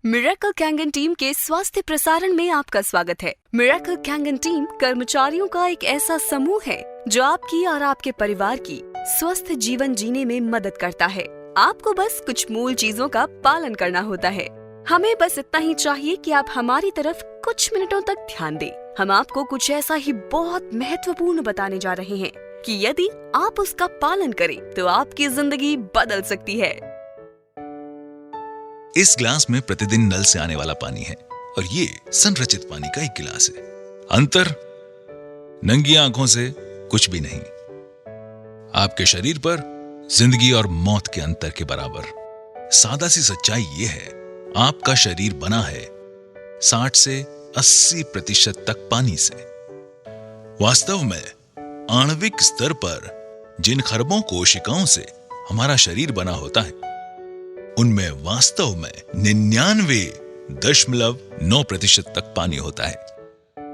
Miracle Kangen team के स्वास्थ्य प्रसारण में आपका स्वागत है। मिरेकल कैंगन टीम कर्मचारियों का एक ऐसा समूह है जो आपकी और आपके परिवार की स्वस्थ जीवन जीने में मदद करता है। आपको बस कुछ मूल चीजों का पालन करना होता है। हमें बस इतना ही चाहिए कि आप हमारी तरफ कुछ मिनटों तक ध्यान दें। हम आपको कुछ ऐसा ही बहुत महत्वपूर्ण बताने जा रहे हैं कि यदि आप उसका पालन करें तो आपकी जिंदगी बदल सकती है। इस गिलास में प्रतिदिन नल से आने वाला पानी है और ये संरचित पानी का एक गिलास है। अंतर नंगी आंखों से कुछ भी नहीं। आपके शरीर पर जिंदगी और मौत के अंतर के बराबर। सादा सी सच्चाई ये है, आपका शरीर बना है 60 से 80% तक पानी से। वास्तव में आणविक स्तर पर जिन खरबों कोशिकाओं से हमारा शरीर बना होता है उनमें वास्तव में 99.9% तक पानी होता है।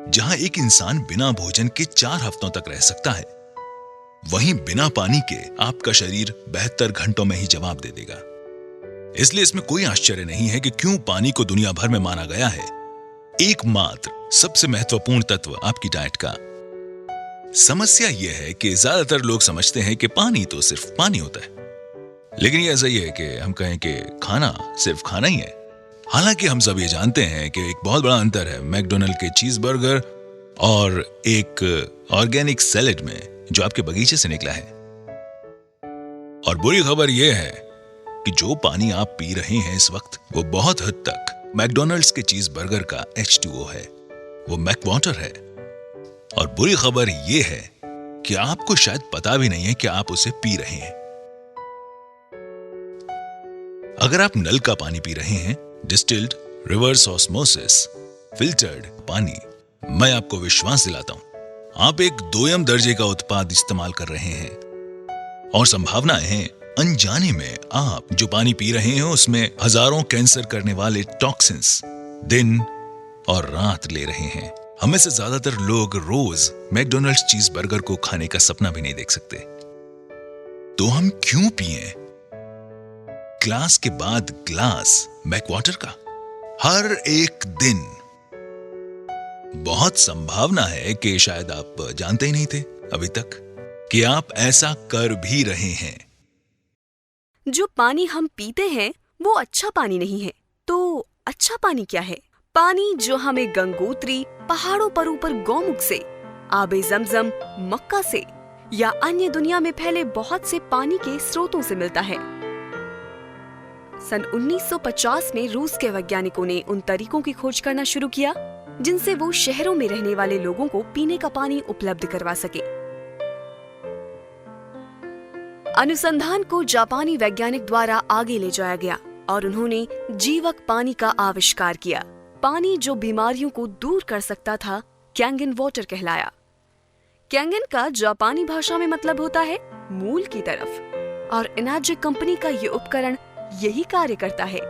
जहां एक इंसान बिना भोजन के 4 हफ्तों तक रह सकता है, वहीं बिना पानी के आपका शरीर 72 घंटों में ही जवाब दे देगा। इसलिए इसमें कोई आश्चर्य नहीं है कि क्यों पानी को दुनिया भर में माना गया है एकमात्र सबसे महत्वपूर्ण तत्व आपकी डाइट का। समस्या यह है कि ज्यादातर लोग समझते हैं कि पानी तो सिर्फ पानी होता है, लेकिन ये ऐसा ही है कि हम कहें कि खाना सिर्फ खाना ही है। हालांकि हम सब ये जानते हैं कि एक बहुत बड़ा अंतर है मैकडॉनल्ड के चीज बर्गर और एक ऑर्गेनिक सैलेड में जो आपके बगीचे से निकला है। और बुरी खबर यह है कि जो पानी आप पी रहे हैं इस वक्त वो बहुत हद तक मैकडॉनल्ड्स के चीज बर्गर का H2O है, वो मैक वाटर है। और बुरी खबर यह है कि आपको शायद पता भी नहीं है कि आप उसे पी रहे हैं। अगर आप नल का पानी पी रहे हैं, डिस्टिल्ड, रिवर्स ऑस्मोसिस, फिल्टर्ड पानी, मैं आपको विश्वास दिलाता हूं आप एक दोयम दर्जे का उत्पाद इस्तेमाल कर रहे हैं। और संभावनाएं हैं अनजाने में आप जो पानी पी रहे हैं उसमें हजारों कैंसर करने वाले टॉक्सिन्स दिन और रात ले रहे हैं। हमें से ज्यादातर लोग रोज मैकडॉनल्ड्स चीज बर्गर को खाने का सपना भी नहीं देख सकते। तो हम क्यों पिएं ग्लास के बाद ग्लास मैक वाटर का हर एक दिन? बहुत संभावना है कि शायद आप जानते ही नहीं थे अभी तक कि आप ऐसा कर भी रहे हैं। जो पानी हम पीते हैं वो अच्छा पानी नहीं है। तो अच्छा पानी क्या है? पानी जो हमें गंगोत्री, पहाड़ों पर ऊपर गौमुख से, आबे जमजम, मक्का से या अन्य दुनिया में फैले बहुत से पानी के स्रोतों से मिलता है। सन 1950 में रूस के वैज्ञानिकों ने उन तरीकों की खोज करना शुरू किया जिनसे वो शहरों में रहने वाले लोगों को पीने का पानी उपलब्ध करवा सके। अनुसंधान को जापानी वैज्ञानिक द्वारा आगे ले जाया गया और उन्होंने जीवक पानी का आविष्कार किया। पानी जो बीमारियों को दूर कर सकता था कैंगन वाटर कहलाया। कैंगन का जापानी भाषा में मतलब होता है मूल की तरफ, और एनर्जी कंपनी का ये उपकरण यही कार्य करता है।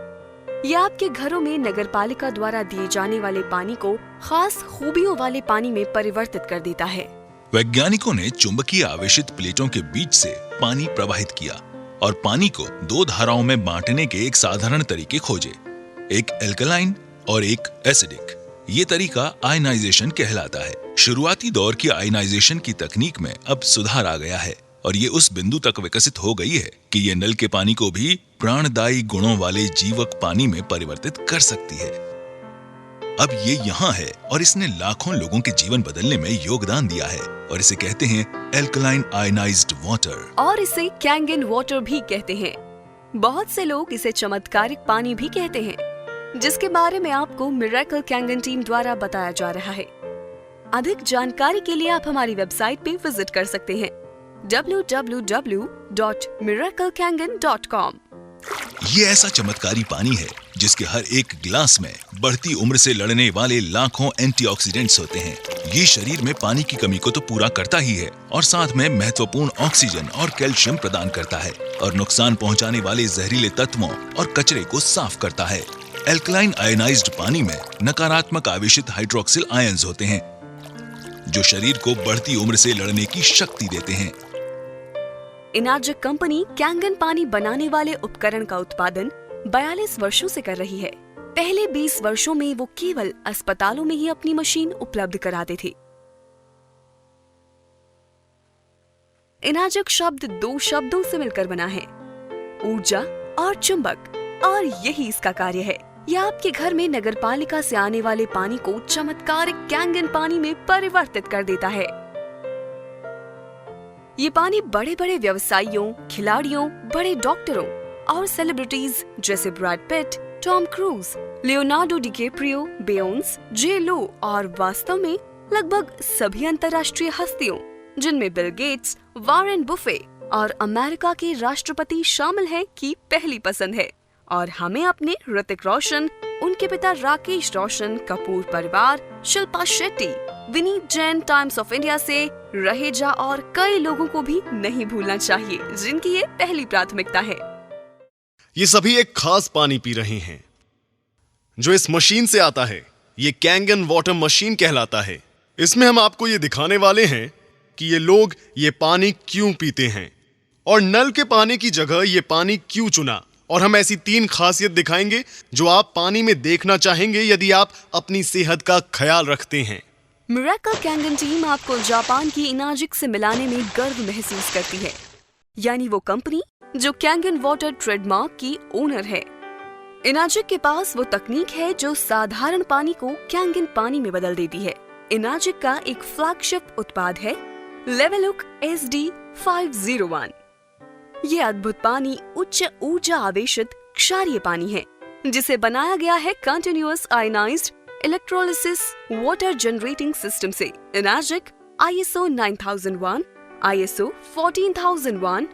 यह आपके घरों में नगरपालिका द्वारा दिए जाने वाले पानी को खास खूबियों वाले पानी में परिवर्तित कर देता है। वैज्ञानिकों ने चुंबकीय आवेशित प्लेटों के बीच से पानी प्रवाहित किया और पानी को 2 धाराओं में बांटने के एक साधारण तरीके खोजे, एक एल्कलाइन और एक एसिडिक। ये तरीका आयनाइजेशन कहलाता है। शुरुआती दौर की आयनाइजेशन की तकनीक में अब सुधार आ गया है और ये उस बिंदु तक विकसित हो गई है कि ये नल के पानी को भी प्राणदायी गुणों वाले जीवक पानी में परिवर्तित कर सकती है। अब ये यहाँ है और इसने लाखों लोगों के जीवन बदलने में योगदान दिया है और इसे कहते हैं एल्कलाइन आयनाइज्ड वाटर, और इसे कैंगन वाटर भी कहते हैं। बहुत से लोग इसे चमत्कारिक पानी भी कहते हैं, जिसके बारे में आपको मिरेकल कैंगन टीम द्वारा बताया जा रहा है। अधिक जानकारी के लिए आप हमारी वेबसाइट पे विजिट कर सकते हैं www.miraclekangan.com। ये ऐसा चमत्कारी पानी है जिसके हर एक गिलास में बढ़ती उम्र से लड़ने वाले लाखों एंटीऑक्सीडेंट्स होते हैं। ये शरीर में पानी की कमी को तो पूरा करता ही है और साथ में महत्वपूर्ण ऑक्सीजन और कैल्शियम प्रदान करता है और नुकसान पहुंचाने वाले जहरीले तत्वों और कचरे को साफ करता है। एल्कलाइन आयनाइज्ड पानी में नकारात्मक आवेशित हाइड्रोक्सिल आयंस होते हैं जो शरीर को बढ़ती उम्र से लड़ने की शक्ति देते हैं। एनर्जी कंपनी कैंगन पानी बनाने वाले उपकरण का उत्पादन 42 वर्षों से कर रही है। पहले 20 वर्षों में वो केवल अस्पतालों में ही अपनी मशीन उपलब्ध कराते थे। इनाजक शब्द 2 शब्दों से मिलकर बना है, ऊर्जा और चुंबक, और यही इसका कार्य है। यह आपके घर में नगरपालिका से आने वाले पानी को चमत्कारिक कैंगन पानी में परिवर्तित कर देता है। ये पानी बड़े बड़े व्यवसायियों, खिलाड़ियों, बड़े डॉक्टरों और सेलिब्रिटीज जैसे Brad Pitt, Tom Cruise, Leonardo DiCaprio, Beyonce, J Lo और वास्तव में लगभग सभी अंतर्राष्ट्रीय हस्तियों जिनमें बिल गेट्स, वॉरेन बुफे और अमेरिका के राष्ट्रपति शामिल हैं की पहली पसंद है। और हमें अपने ऋतिक रोशन, उनके पिता राकेश रोशन, कपूर परिवार, Shilpa Shetty, Vineet Jain times of India से, रहेजा और कई लोगों को भी नहीं भूलना चाहिए जिनकी ये पहली प्राथमिकता है। ये सभी एक खास पानी पी रहे हैं जो इस मशीन से आता है। ये कैंगन वाटर मशीन कहलाता है। इसमें हम आपको ये दिखाने वाले हैं कि ये लोग ये पानी क्यों पीते हैं और नल के पानी की जगह ये पानी क्यों चुना। और हम ऐसी 3 खासियत दिखाएंगे जो आप पानी में देखना चाहेंगे यदि आप अपनी सेहत का ख्याल रखते हैं। मिरेकल कैंगन टीम आपको जापान की इनाजिक से मिलाने में गर्व महसूस करती है, यानी वो कंपनी जो कैंगन वाटर ट्रेडमार्क की ओनर है। इनाजिक के पास वो तकनीक है जो साधारण पानी को कैंगन पानी में बदल देती है। इनाजिक का एक फ्लैगशिप उत्पाद है लेवलुक SD501। ये अद्भुत पानी उच्च ऊर्जा आवेशित क्षारीय पानी है जिसे बनाया गया है continuous ionized electrolysis water generating system से। इनाजिक ISO 9001, ISO 14001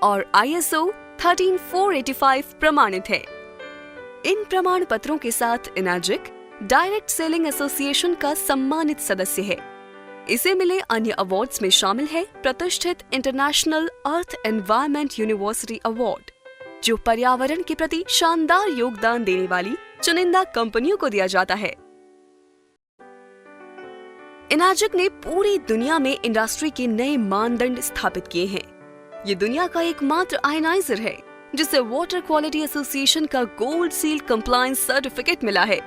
और ISO 13485 प्रमाणित है। इन प्रमाण पत्रों के साथ इनाजिक डायरेक्ट सेलिंग एसोसिएशन का सम्मानित सदस्य है। इसे मिले अन्य अवार्ड्स में शामिल है प्रतिष्ठित इंटरनेशनल अर्थ एनवायरनमेंट यूनिवर्सिटी अवार्ड, जो पर्यावरण के प्रति शानदार योगदान देने वाली चुनिंदा कंपनियों को दिया जाता है। इनाजिक ने पूरी दुनिया में इंडस्ट्री के नए मानदंड स्थापित किए हैं। ये दुनिया का एकमात्र आयनाइजर है जिसे वाटर क्वालिटी एसोसिएशन का गोल्ड सील कंप्लायंस सर्टिफिकेट मिला है।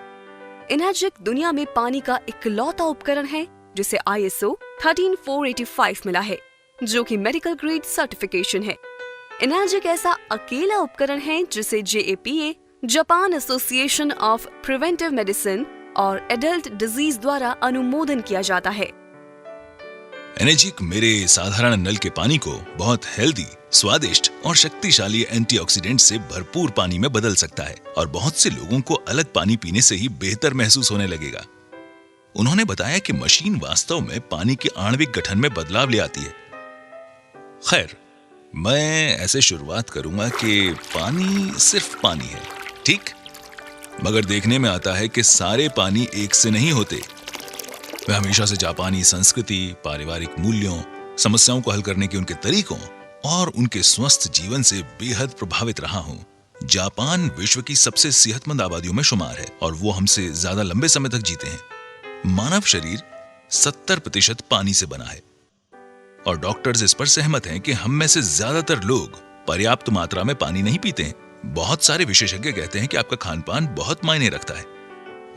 इनाजिक दुनिया में पानी का इकलौता उपकरण है जिसे ISO 13485 मिला है, जो कि मेडिकल ग्रेड सर्टिफिकेशन है। इनाजिक ऐसा अकेला उपकरण है जिसे JAPA, Japan association of preventive medicine और एडल्ट डिजीज द्वारा अनुमोदन किया जाता है। एनर्जिक मेरे साधारण नल के पानी को बहुत हेल्दी, स्वादिष्ट और शक्तिशाली एंटीऑक्सीडेंट से भरपूर पानी में बदल सकता है और बहुत से लोगों को अलग पानी पीने से ही बेहतर महसूस होने लगेगा। उन्होंने बताया कि मशीन वास्तव में पानी के आणविक गठन में बदलाव ले आती है। खैर, मैं ऐसे शुरुआत करूंगा कि पानी सिर्फ पानी है, ठीक? मगर देखने में आता है कि सारे पानी एक से नहीं होते। मैं हमेशा से जापानी संस्कृति, पारिवारिक मूल्यों, समस्याओं को हल करने के उनके तरीकों और उनके स्वस्थ जीवन से बेहद प्रभावित रहा हूं। जापान विश्व की सबसे सेहतमंद आबादियों में शुमार है और वो हमसे ज्यादा लंबे समय तक जीते हैं। मानव शरीर 70% पानी से बना है और डॉक्टर्स इस पर सहमत हैं कि हम में से ज्यादातर लोग पर्याप्त मात्रा में पानी नहीं पीते हैं। बहुत सारे विशेषज्ञ कहते हैं कि आपका खानपान बहुत मायने रखता है।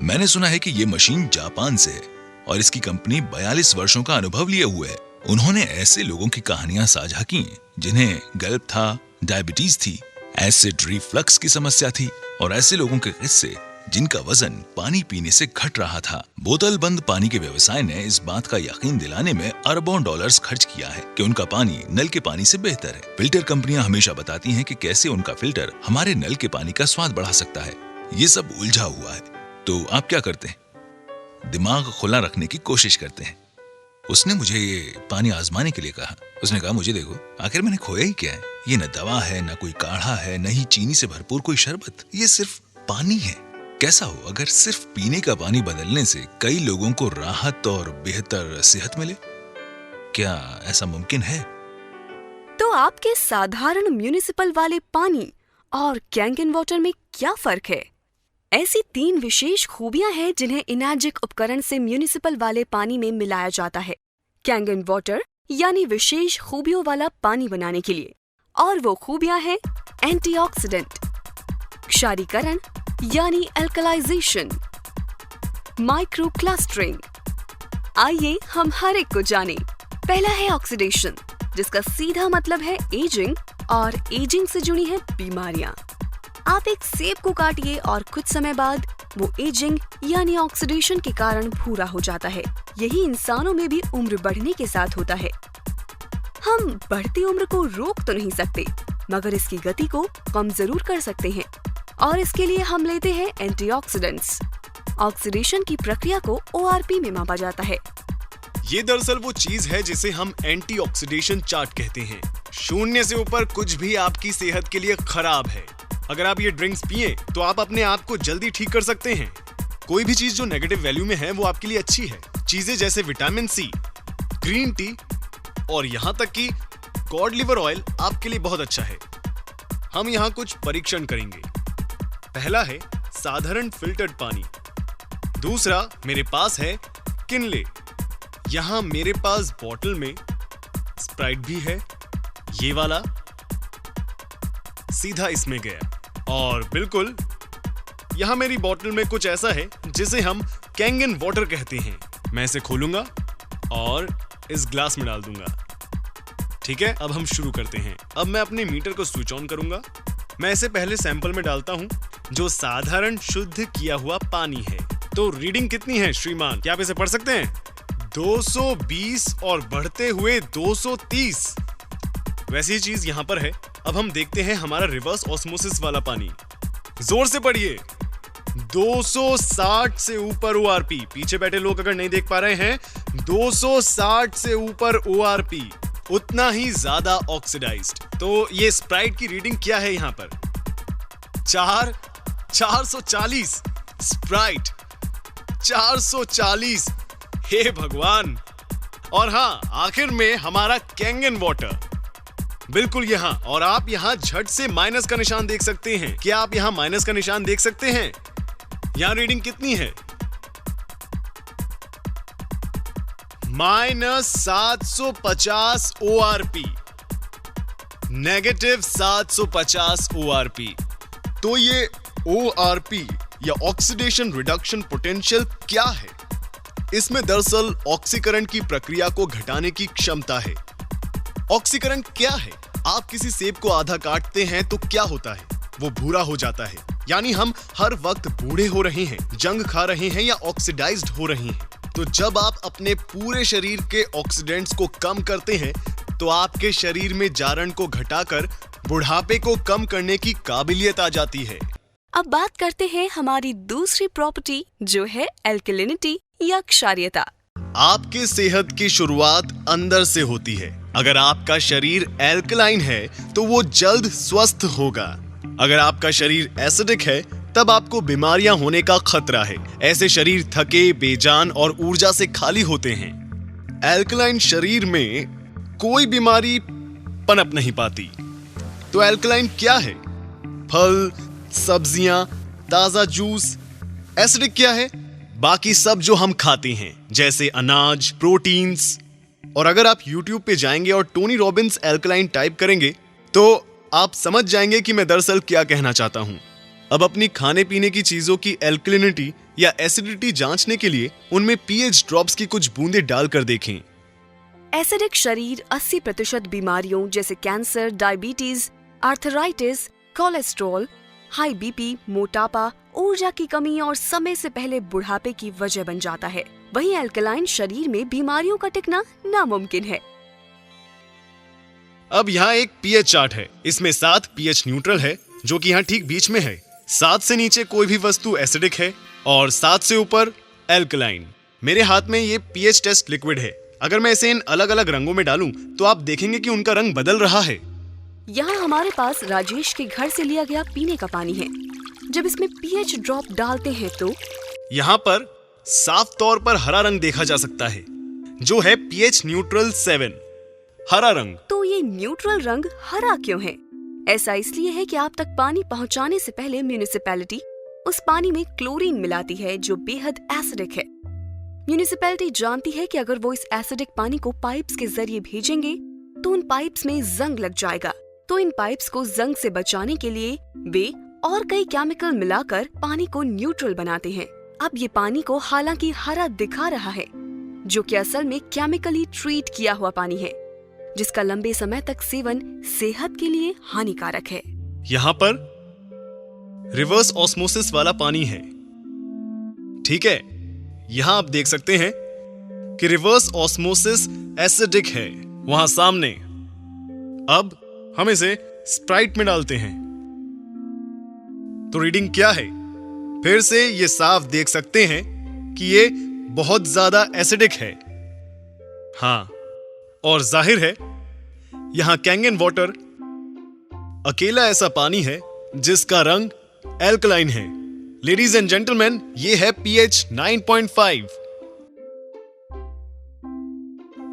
मैंने सुना है कि ये मशीन जापान से है और इसकी कंपनी 42 वर्षों का अनुभव लिए हुए है। उन्होंने ऐसे लोगों की कहानियां साझा की जिन्हें गल्प था, डायबिटीज थी, एसिड रिफ्लक्स की समस्या थी और ऐसे लोगों के किस्से जिनका वजन पानी पीने से घट रहा था। बोतल बंद पानी के व्यवसाय ने इस बात का यकीन दिलाने में अरबों डॉलर्स खर्च किया है कि उनका पानी नल के पानी से बेहतर है। फिल्टर कंपनियां हमेशा बताती हैं कि कैसे उनका फिल्टर हमारे नल के पानी का स्वाद बढ़ा सकता है। ये सब उलझा हुआ है। तो आप क्या करते हैं? दिमाग खुला रखने की कोशिश करते हैं। उसने मुझे ये पानी आजमाने के लिए कहा। उसने कहा, मुझे देखो, आखिर मैंने खोया ही क्या है? ये न दवा है, न कोई काढ़ा है, न ही चीनी से भरपूर कोई शरबत। ये सिर्फ पानी है। कैसा हो अगर सिर्फ पीने का पानी बदलने से कई लोगों को राहत और बेहतर सेहत मिले? क्या ऐसा मुमकिन है? तो आपके साधारण म्युनिसिपल वाले पानी और कैंगन वाटर में क्या फर्क है? ऐसी 3 विशेष खूबियां हैं जिन्हें इनाजिक उपकरण से म्युनिसिपल वाले पानी में मिलाया जाता है कैंगन वाटर यानी विशेष खूबियों वाला पानी बनाने के लिए। और वो खूबियां हैं एंटीऑक्सीडेंट, क्षारीकरण यानी एल्कलाइजेशन, माइक्रो क्लस्टरिंग। आइए हम हर एक को जानें। पहला है ऑक्सीडेशन, जिसका सीधा मतलब है एजिंग, और एजिंग से जुड़ी है बीमारियां। आप एक सेब को काटिए और कुछ समय बाद वो एजिंग यानी ऑक्सीडेशन के कारण भूरा हो जाता है। यही इंसानों में भी उम्र बढ़ने के साथ होता है। हम बढ़ती उम्र को रोक तो नहीं सकते, मगर इसकी गति को कम जरूर कर सकते हैं, और इसके लिए हम लेते हैं एंटीऑक्सीडेंट्स। ऑक्सीडेशन की प्रक्रिया को ORP में मापा जाता है। ये दरअसल वो चीज है जिसे हम एंटीऑक्सीडेशन चार्ट कहते हैं। 0 से ऊपर कुछ भी आपकी सेहत के लिए खराब है। अगर आप ये ड्रिंक्स पिए तो आप अपने आप को जल्दी ठीक कर सकते हैं। कोई भी चीज जो नेगेटिव वैल्यू में है वो आपके लिए अच्छी है। चीजें जैसे विटामिन सी, ग्रीन टी और यहाँ तक कि कॉड लिवर ऑयल आपके लिए बहुत अच्छा है। हम यहाँ कुछ परीक्षण करेंगे। पहला है साधारण फिल्टर्ड पानी। दूसरा मेरे पास है किनले। यहाँ मेरे पास बॉटल में स्प्राइट भी है, ये वाला सीधा इसमें गया। और बिल्कुल यहाँ मेरी बॉटल में कुछ ऐसा है जिसे हम कैंगन वाटर कहते हैं। मैं इसे खोलूंगा और इस ग्लास में डाल दूंगा। ठीक है, अब हम शुरू करते हैं। अब मैं अपने मीटर को स्विच ऑन करूंगा। मैं इसे पहले सैंपल में डालता हूं, जो साधारण शुद्ध किया हुआ पानी है। तो रीडिंग कितनी है श्रीमान, क्या आप इसे पढ़ सकते हैं? 220 और बढ़ते हुए 230। वैसी ही चीज यहां पर है। अब हम देखते हैं हमारा रिवर्स ऑस्मोसिस वाला पानी। जोर से पढ़िए। 260 से ऊपर ORP। पीछे बैठे लोग अगर नहीं देख पा रहे हैं, 260 से ऊपर ORP, उतना ही ज्यादा ऑक्सीडाइज्ड। तो ये स्प्राइट की रीडिंग क्या है यहां पर? 440 स्प्राइट 440। हे भगवान। और हाँ, आखिर में हमारा कैंगन वाटर बिल्कुल यहाँ। और आप यहाँ झट से माइनस का निशान देख सकते हैं। क्या आप यहाँ माइनस का निशान देख सकते हैं? यहाँ रीडिंग कितनी है? -750 ORP, नेगेटिव 750 ORP। तो ये ORP या ऑक्सीडेशन रिडक्शन पोटेंशियल क्या है? इसमें दरअसल ऑक्सीकरण की प्रक्रिया को घटाने की क्षमता है। ऑक्सीकरण क्या है? आप किसी सेब को आधा काटते हैं तो क्या होता है? वो भूरा हो जाता है। यानी हम हर वक्त बूढ़े हो रहे हैं, जंग खा रहे हैं या ऑक्सीडाइज्ड हो रहे हैं। तो जब आप अपने पूरे शरीर के ऑक्सीडेंट्स को कम करते हैं तो आपके शरीर में जारण को घटाकर बुढ़ापे को कम करने की काबिलियत आ जाती है। अब बात करते हैं हमारी दूसरी प्रॉपर्टी, जो है एल्कलिनिटी या क्षारीयता। आपके सेहत की शुरुआत अंदर से होती है। अगर आपका शरीर एल्कलाइन है तो वो जल्द स्वस्थ होगा। अगर आपका शरीर एसिडिक है तब आपको बीमारियां होने का खतरा है। ऐसे शरीर थके, बेजान और ऊर्जा से खाली होते हैं। एल्कलाइन शरीर में कोई बीमारी पनप नहीं पाती। तो एल्कलाइन क्या है? फल, सब्जियां, ताजा जूस। एसिडिक क्या है? बाकी सब जो हम खाते हैं, जैसे अनाज, प्रोटीन्स। और अगर आप YouTube पे जाएंगे और टोनी रॉबिन्स एल्कलाइन टाइप करेंगे तो आप समझ जाएंगे कि मैं दरअसल क्या कहना चाहता हूं। अब अपनी खाने पीने की चीजों की एल्कलिनिटी या एसिडिटी जांचने के लिए उनमें pH ड्रॉप्स की कुछ बूंदें डालकर देखें। एसिडिक शरीर 80% बीमारियों जैसे cancer, diabetes, arthritis, cholesterol, high BP, मोटापा, ऊर्जा की कमी और समय से पहले बुढ़ापे की वजह बन जाता है। वहीं एल्कलाइन शरीर में बीमारियों का टिकना नामुमकिन है। अब यहाँ एक pH चार्ट है। इसमें 7 pH न्यूट्रल है, जो कि यहाँ ठीक बीच में है। 7 से नीचे कोई भी वस्तु एसिडिक है और 7 से ऊपर एल्कलाइन। मेरे हाथ में ये pH टेस्ट लिक्विड है। अगर मैं इसे इन अलग अलग रंगों में डालूं तो आप देखेंगे कि उनका रंग बदल रहा है। यहाँ हमारे पास राजेश के घर से लिया गया पीने का पानी है। जब इसमें pH ड्रॉप डालते हैं तो यहाँ पर साफ तौर पर हरा रंग देखा जा सकता है, जो है pH न्यूट्रल 7, हरा रंग। तो ये न्यूट्रल रंग हरा क्यों है? ऐसा इसलिए है कि आप तक पानी पहुंचाने से पहले म्युनिसिपैलिटी उस पानी में क्लोरीन मिलाती है, जो बेहद एसिडिक है। म्युनिसिपैलिटी जानती है कि अगर वो इस एसिडिक पानी को पाइप्स के जरिए भेजेंगे तो उन पाइप्स में जंग लग जाएगा। तो इन पाइप्स को जंग से बचाने के लिए वे और कई केमिकल मिलाकर पानी को न्यूट्रल बनाते हैं। अब ये पानी को हालांकि हरा दिखा रहा है, जो कि असल में केमिकली ट्रीट किया हुआ पानी है, जिसका लंबे समय तक सेवन सेहत के लिए हानिकारक है। यहां पर रिवर्स ऑस्मोसिस वाला पानी है, ठीक है। यहां आप देख सकते हैं कि रिवर्स ऑस्मोसिस एसिडिक है वहां सामने। अब हम इसे स्प्राइट में डालते हैं तो रीडिंग क्या है, फिर से ये साफ देख सकते हैं कि ये बहुत ज्यादा एसिडिक है। हां, और जाहिर है यहां कैंगन वाटर अकेला ऐसा पानी है जिसका रंग एल्कलाइन है। लेडीज एंड जेंटलमैन, ये है pH 9.5।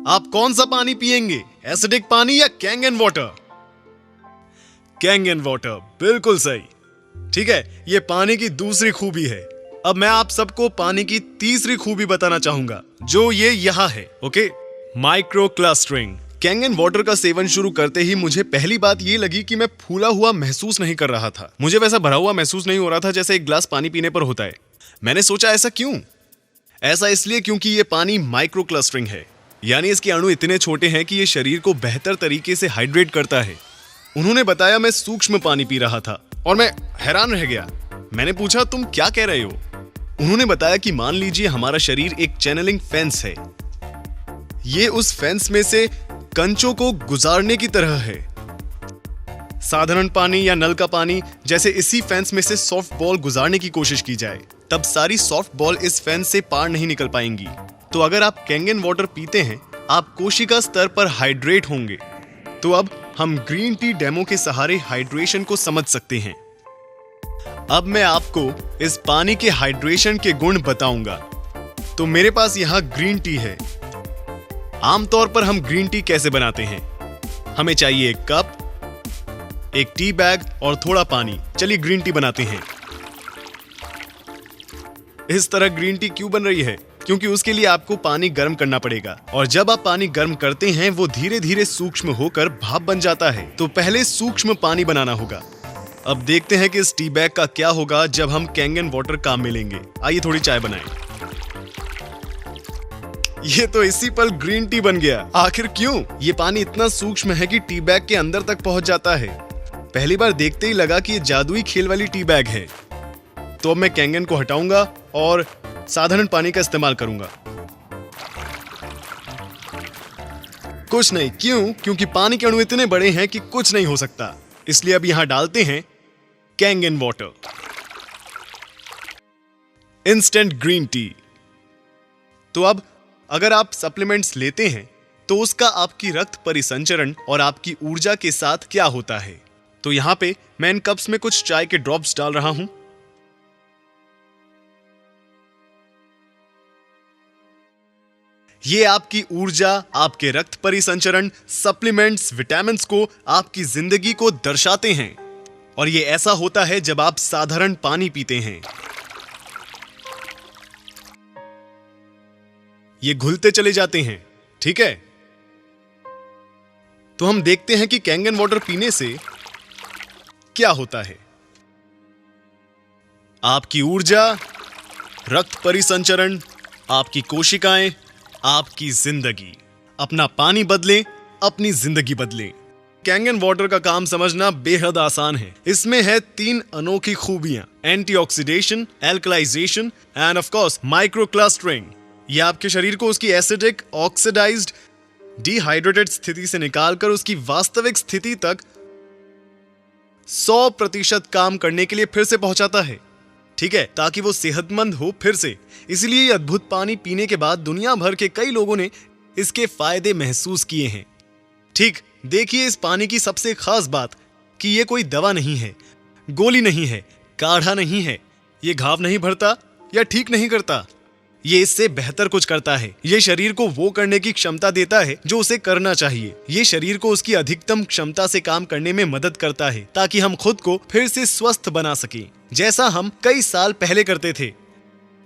आप कौन सा पानी पिएंगे, एसिडिक पानी या कैंगन वाटर? कैंगन वाटर, बिल्कुल सही। ठीक है, ये पानी की दूसरी खूबी है। अब मैं आप सबको पानी की तीसरी खूबी बताना चाहूंगा, जो ये यहां है। Okay, micro clustering. Kangen water का सेवन शुरू करते ही मुझे पहली बात ये लगी कि मैं फूला हुआ महसूस नहीं कर रहा था। मुझे वैसा भरा हुआ महसूस नहीं हो रहा था जैसे एक ग्लास पानी पीने पर होता है। मैंने सोचा ऐसा क्यों? ऐसा इसलिए क्योंकि ये पानी माइक्रो क्लस्टरिंग है, यानी इसके अणु इतने छोटे हैं कि ये शरीर को बेहतर तरीके से हाइड्रेट करता है। उन्होंने बताया मैं सूक्ष्म पानी पी रहा था और मैं हैरान रह गया। मैंने पूछा, तुम क्या कह रहे हो? उन्होंने बताया कि मान लीजिए हमारा शरीर एक चैनलिंग फेंस है। ये उस फेंस में से कंचों को गुजारने की तरह है। साधारण पानी या नल का पानी जैसे इसी फेंस में से सॉफ्ट बॉल गुजारने की कोशिश की जाए, तब सारी सॉफ्ट बॉल इस फेंस से पार नहीं निकल पाएंगी। तो अगर आप कैंगन वाटर पीते हैं, आप कोशिका स्तर पर हाइड्रेट होंगे। तो अब हम ग्रीन टी डेमो के सहारे हाइड्रेशन को समझ सकते हैं। अब मैं आपको इस पानी के हाइड्रेशन के गुण बताऊंगा। तो मेरे पास यहां ग्रीन टी है। आमतौर पर हम ग्रीन टी कैसे बनाते हैं? हमें चाहिए एक कप, एक टी बैग और थोड़ा पानी। चलिए ग्रीन टी बनाते हैं। इस तरह ग्रीन टी क्यों बन रही है? क्योंकि उसके लिए आपको पानी गर्म करना पड़ेगा, और जब आप पानी गर्म करते हैं वो धीरे धीरे सूक्ष्म होकर भाप बन जाता है। तो पहले सूक्ष्म पानी बनाना होगा। अब देखते हैं कि इस टी बैग का क्या होगा जब हम कैंगन वाटर काम में लेंगे। आइए थोड़ी चाय बनाएं। ये तो इसी पल ग्रीन टी बन गया। आखिर क्यों? ये पानी इतना सूक्ष्म है कि टी बैग के अंदर तक पहुंच जाता है। पहली बार देखते ही लगा कि ये जादुई खेल वाली टी बैग है। तो अब मैं कैंगन को हटाऊंगा और साधारण पानी का इस्तेमाल करूंगा। कुछ नहीं, क्यों? क्योंकि पानी के अणु इतने बड़े हैं कि कुछ नहीं हो सकता। इसलिए अब यहां डालते हैं Kangen water, instant green tea. तो अब अगर आप सप्लीमेंट्स लेते हैं तो उसका आपकी रक्त परिसंचरण और आपकी ऊर्जा के साथ क्या होता है? तो यहां पे मैं इन कप्स में कुछ चाय के ड्रॉप्स डाल रहा हूं। ये आपकी ऊर्जा, आपके रक्त परिसंचरण, सप्लीमेंट्स, विटामिन्स को, आपकी जिंदगी को दर्शाते हैं। और ये ऐसा होता है जब आप साधारण पानी पीते हैं। ये घुलते चले जाते हैं, ठीक है? तो हम देखते हैं कि कैंगन वाटर पीने से क्या होता है। आपकी ऊर्जा, रक्त परिसंचरण, आपकी कोशिकाएं, आपकी जिंदगी। अपना पानी बदलें, अपनी जिंदगी बदलें। कैंगन वाटर का काम समझना बेहद आसान है। इसमें है 3 अनोखी खूबियां: antioxidation, alkalisation end of course micro clustering. यह आपके शरीर को उसकी एसिडिक, ऑक्सीडाइज्ड, डिहाइड्रेटेड स्थिति से निकालकर उसकी वास्तविक स्थिति तक 100% काम करने के लिए फिर से पहुंचाता है, ठीक है, ताकि वो सेहतमंद हो फिर से। इसलिए ये अद्भुत पानी पीने के बाद दुनिया भर के कई लोगों ने इसके फायदे महसूस किए हैं। ठीक, देखिए इस पानी की सबसे खास बात कि ये कोई दवा नहीं है, गोली नहीं है, काढ़ा नहीं है। ये घाव नहीं भरता या ठीक नहीं करता, ये इससे बेहतर कुछ करता है। ये शरीर को वो करने की क्षमता देता है जो उसे करना चाहिए। ये शरीर को उसकी अधिकतम क्षमता से काम करने में मदद करता है, ताकि हम खुद को फिर से स्वस्थ बना सकें, जैसा हम कई साल पहले करते थे।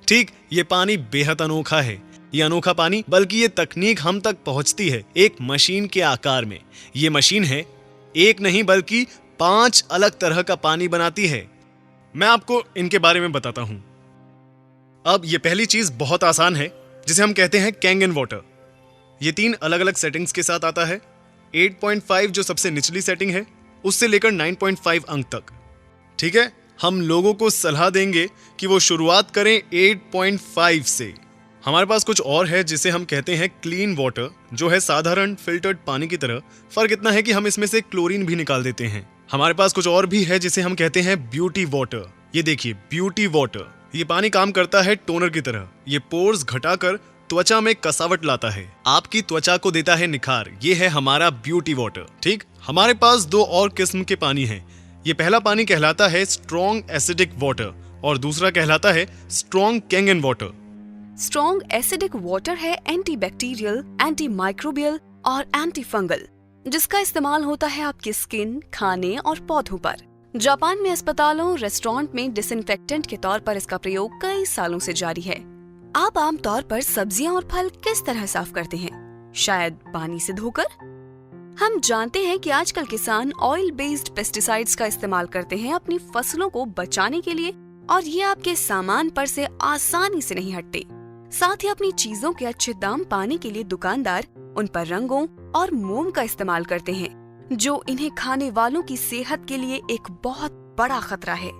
ठीक, ये पानी बेहद अनोखा है। ये अनोखा पानी, बल्कि ये तकनीक हम तक पहुंचती है एक मशीन के आकार में। ये मशीन है, एक नहीं बल्कि 5 अलग तरह का पानी बनाती है। मैं आपको इनके बारे में बताता हूं। अब ये पहली चीज बहुत आसान है, जिसे हम कहते हैं कैंगन वाटर। ये 3 अलग अलग सेटिंग्स के साथ आता है। 8.5 जो सबसे निचली सेटिंग है, उससे लेकर 9.5 अंक तक। ठीक है, हम लोगों को सलाह देंगे कि वो शुरुआत करें 8.5 से। हमारे पास कुछ और है जिसे हम कहते हैं क्लीन वाटर, जो है साधारण फिल्टर्ड पानी की तरह। फर्क इतना है कि हम इसमें से क्लोरीन भी निकाल देते हैं। हमारे पास कुछ और भी है जिसे हम कहते हैं ब्यूटी वाटर। ये देखिए, ब्यूटी वाटर, ये पानी काम करता है टोनर की तरह। ये पोर्स घटाकर त्वचा में कसावट लाता है, आपकी त्वचा को देता है निखार। ये है हमारा ब्यूटी वाटर। ठीक, हमारे पास 2 और किस्म के पानी हैं। ये पहला पानी कहलाता है स्ट्रॉन्ग एसिडिक वाटर और दूसरा कहलाता है strong Kangen water. Strong acidic water है एंटीबैक्टीरियल, एंटी माइक्रोबियल और एंटी फंगल, जिसका इस्तेमाल होता है आपकी स्किन, खाने और पौधों पर। जापान में अस्पतालों, रेस्टोरेंट में डिसइंफेक्टेंट के तौर पर इसका प्रयोग कई सालों से जारी है। आप आमतौर पर सब्जियां और फल किस तरह साफ करते हैं? शायद पानी से धोकर। हम जानते हैं कि आजकल किसान ऑयल बेस्ड पेस्टिसाइड्स का इस्तेमाल करते हैं अपनी फसलों को बचाने के लिए, और ये आपके सामान पर से आसानी से नहीं हटते। साथ ही अपनी चीजों के अच्छे दाम पाने के लिए दुकानदार उन पर रंगों और मोम का इस्तेमाल करते हैं, जो इन्हें खाने वालों की सेहत के लिए एक बहुत बड़ा खतरा है।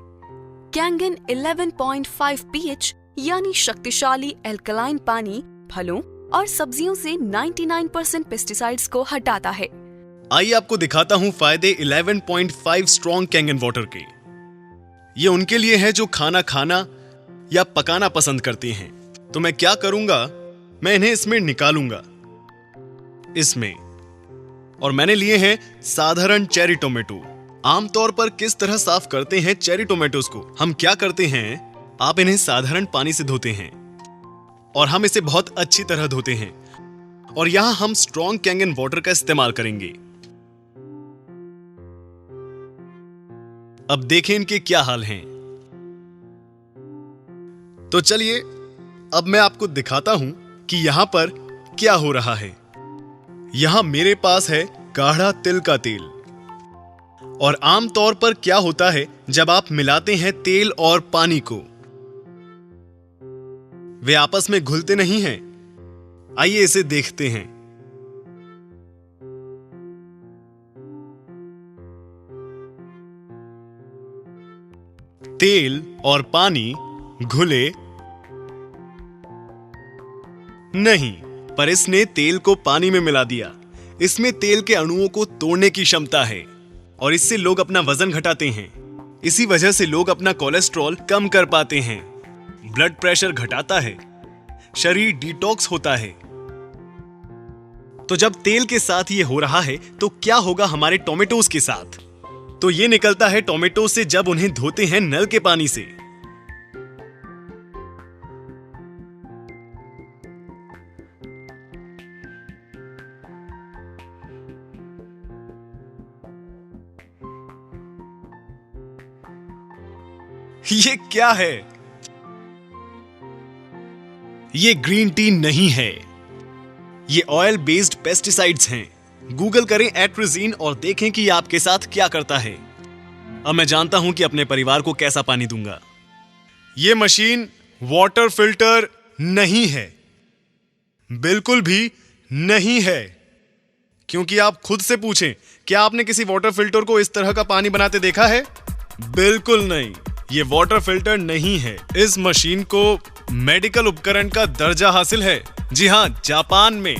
कैंगन 11.5 pH यानी शक्तिशाली एल्कलाइन पानी फलों और सब्जियों से 99% पेस्टिसाइड्स को हटाता है। आइए आपको दिखाता हूं फायदे 11.5 स्ट्रॉन्ग कैंगन वाटर के। ये उनके लिए है जो खाना खाना या पकाना पसंद करते हैं। तो मैं क्या करूंगा, मैं इन्हें इसमें निकालूंगा, इसमें। और मैंने लिए हैं साधारण चेरी टोमेटो। आमतौर पर किस तरह साफ करते हैं चेरी टोमेटोज को? हम क्या करते हैं, आप इन्हें साधारण पानी से धोते हैं और हम इसे बहुत अच्छी तरह धोते हैं। और यहां हम स्ट्रॉन्ग कैंगन वाटर का इस्तेमाल करेंगे। अब देखें इनके क्या हाल हैं। तो चलिए अब मैं आपको दिखाता हूं कि यहां पर क्या हो रहा है। यहां मेरे पास है गाढ़ा तिल का तेल। और आमतौर पर क्या होता है जब आप मिलाते हैं तेल और पानी को, वे आपस में घुलते नहीं हैं। आइए इसे देखते हैं। तेल और पानी घुले नहीं, पर इसने तेल को पानी में मिला दिया। इसमें तेल के अणुओं को तोड़ने की क्षमता है और इससे लोग अपना वजन घटाते हैं। इसी वजह से लोग अपना कोलेस्ट्रॉल कम कर पाते हैं, ब्लड प्रेशर घटाता है, शरीर डिटॉक्स होता है। तो जब तेल के साथ ये हो रहा है तो क्या होगा हमारे टोमेटोज के साथ? तो ये निकलता है टोमेटो से जब उन्हें धोते हैं नल के पानी से। ये क्या है? ये ग्रीन टी नहीं है, ये ऑयल बेस्ड पेस्टिसाइड्स हैं। गूगल करें एट्रिजीन और देखें कि ये आपके साथ क्या करता है। अब मैं जानता हूं कि अपने परिवार को कैसा पानी दूंगा। ये मशीन वाटर फिल्टर नहीं है, बिल्कुल भी नहीं है। क्योंकि आप खुद से पूछें, क्या आपने किसी वाटर फिल्टर को इस तरह का पानी बनाते देखा है? बिल्कुल नहीं, ये वाटर फिल्टर नहीं है। इस मशीन को मेडिकल उपकरण का दर्जा हासिल है। जी हां, जापान में।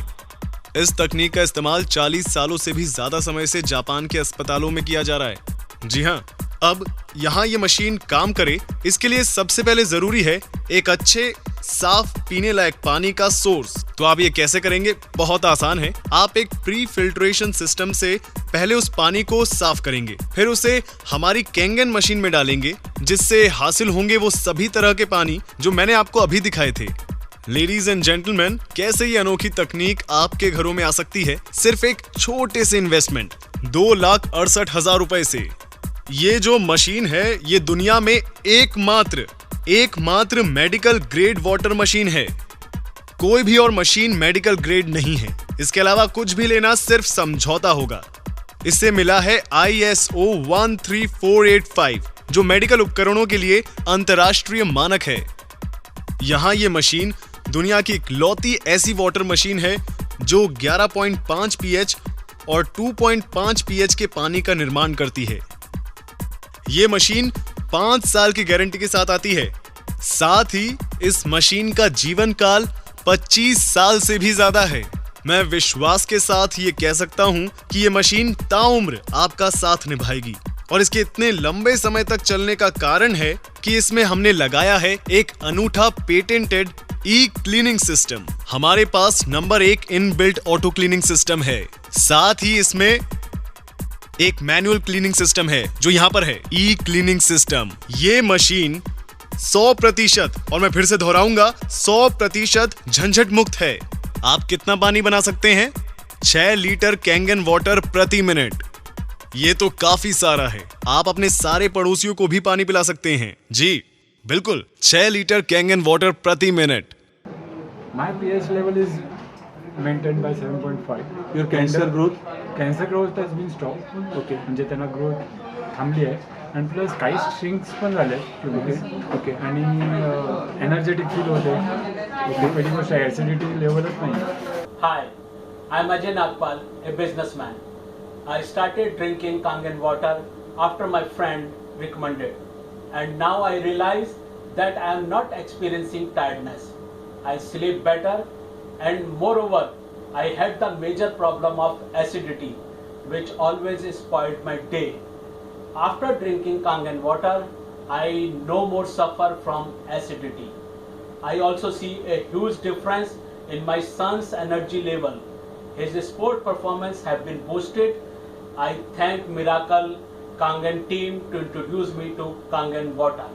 इस तकनीक का इस्तेमाल 40 सालों से भी ज्यादा समय से जापान के अस्पतालों में किया जा रहा है। जी हां, अब यहां ये मशीन काम करे, इसके लिए सबसे पहले जरूरी है एक अच्छे साफ पीने लायक पानी का सोर्स। तो आप ये कैसे करेंगे? बहुत आसान है। आप एक प्री फिल्ट्रेशन सिस्टम से पहले उस पानी को साफ करेंगे, फिर उसे हमारी कैंगन मशीन में डालेंगे, जिससे हासिल होंगे वो सभी तरह के पानी जो मैंने आपको अभी दिखाए थे। लेडीज एंड जेंटलमैन, कैसे ये अनोखी तकनीक आपके घरों में आ सकती है सिर्फ एक छोटे से इन्वेस्टमेंट 2,68,000 रुपए से। ये जो मशीन है ये दुनिया में एकमात्र मेडिकल ग्रेड वाटर मशीन है। कोई भी और मशीन मेडिकल ग्रेड नहीं है। इसके अलावा कुछ भी लेना सिर्फ समझौता होगा। इसे मिला है ISO 13485 जो मेडिकल उपकरणों के लिए अंतर्राष्ट्रीय मानक है। यहाँ ये मशीन दुनिया की इकलौती ऐसी वाटर मशीन है जो 11.5 pH और 2.5 pH के पानी का निर्माण करती है। ये मशीन 5 साल की गारंटी के साथ आती है। साथ ही इस मशीन का जीवन काल 25 साल से भी ज्यादा है। मैं विश्वास के साथ ये कह सकता हूँ कि ये मशीन ताउम्र आपका साथ निभाएगी और इसके इतने लंबे समय तक चलने का कारण है कि इसमें हमने लगाया है एक अनूठा पेटेंटेड ई क्लीनिंग सिस्टम। हमारे पास number 1 inbuilt auto cleaning system है। साथ ही इसमें एक मैनुअल क्लीनिंग सिस्टम है जो यहाँ पर है, ई क्लीनिंग सिस्टम। ये मशीन 100% और मैं फिर से दोहराऊंगा 100% झंझट मुक्त है। आप कितना पानी बना सकते हैं? 6 लीटर कैंगन वाटर प्रति मिनट। ये तो काफी सारा है। आप अपने सारे पड़ोसियों को भी पानी पिला सकते हैं। जी बिल्कुल, 6 लीटर कैंगन वाटर प्रति minute. My pH level is maintained by 7.5. Your cancer growth? Cancer growth has been stopped. Okay. म्हणजे त्यांना ग्रोथ थांबली आहे आणि प्लस काही श्रिंक्स पण झाले ओके आणि एनर्जेटिक फील होते. ओके. पहिली गोष्ट ॲसिडिटी लेवलच नाही. Hi, I'm Ajay Nagpal, a businessman. I started drinking Kangen water after my friend recommended, and now I realize that I am not experiencing tiredness. I sleep better, and moreover, I had the major problem of acidity, which always spoiled my day. After drinking Kangen water, I no more suffer from acidity. I also see a huge difference in my son's energy level. His sport performance have been boosted. I thank Miracle Kangen team to introduce me to Kangen water.